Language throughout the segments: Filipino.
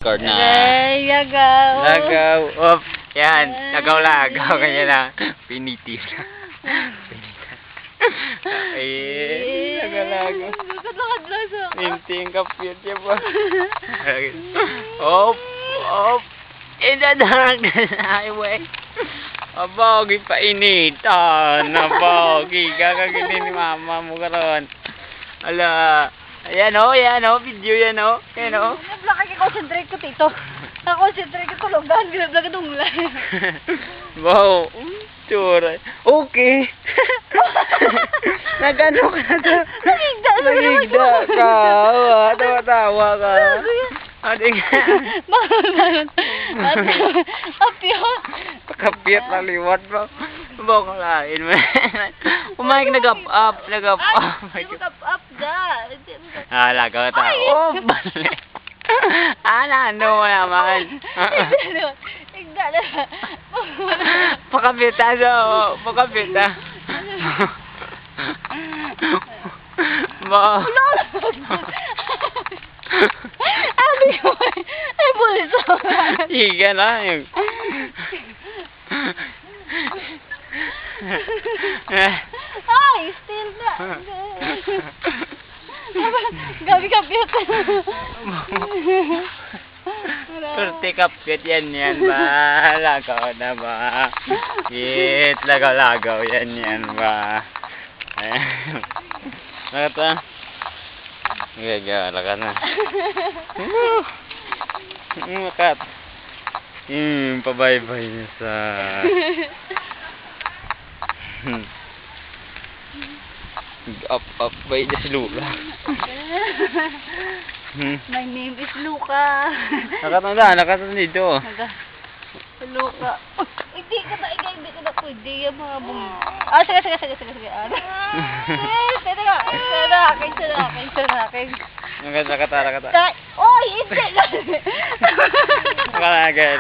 Record na. Okay, lagaw. Lagaw. Op. Yan. Lagaw-lagaw. Kanya na. Piniti na. Pinita. Ay. Lagaw-lagaw. Lakad lang sa... Minting kapit siya pa. Op. Op. In the darkness highway. Abogi pa initan. Abogi. Kakaginin ni mama mo karon. Ala. Ayan o, video yan o. Ayan o. Concentrate ko, tito. Concentrate ko tulugan. Binablaga dunglan. Wow. Tsura. Okay. Nagano ka na to? Nagigda ka. Tawa-tawa ka. Ading. Apiyot. Pakapiyat na liwat ba? Bawang lain mo. Umayag nag-up-up. Nag-up-up. Nag-up-up ka. Lagaw ta. Oh, balik. Ano mo naman? Igda na. Pakapita daw. Pakapita. Ba. Ano yun? Ay, bulis ako. Iga na yung. Ay, still na. Gabi kapit. Turti kapit yan ba? Lagaw na ba? Git, lagaw-lagaw yan ba? Lagat na. Lagat na. Makat. Pabaybay niya sa... Up by the Lula. My name is Luca. Nakatanda dito. Luca. Hindi ka na pwede yung mga bumi. Sige. Teka. Nakata. Oy, hindi na.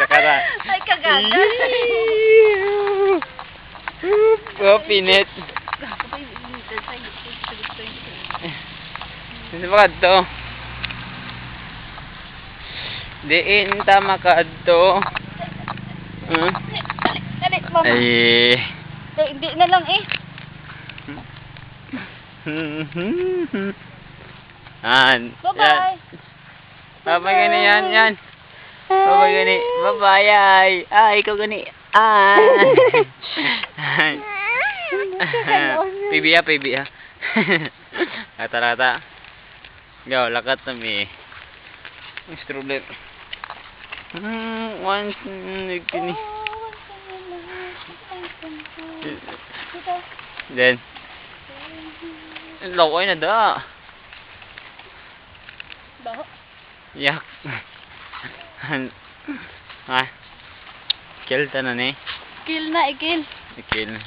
Nakata. Ay, kagagal. Oh, pinit. Sino ba kadto? Diin tama kadto. Dali, mama. Ay. Hindi na lang eh. Bye-bye. Bye-bye gani yan. Bye-bye gani. Bye-bye ay. Ikaw gani. Pibi ya. Rata-rata. Gaw, lakat na mi. Stroller. Once nagkini. Then. Lokoy na da. Baho. Yak. Kill ta na ni. Kill na, ikil. Kill na.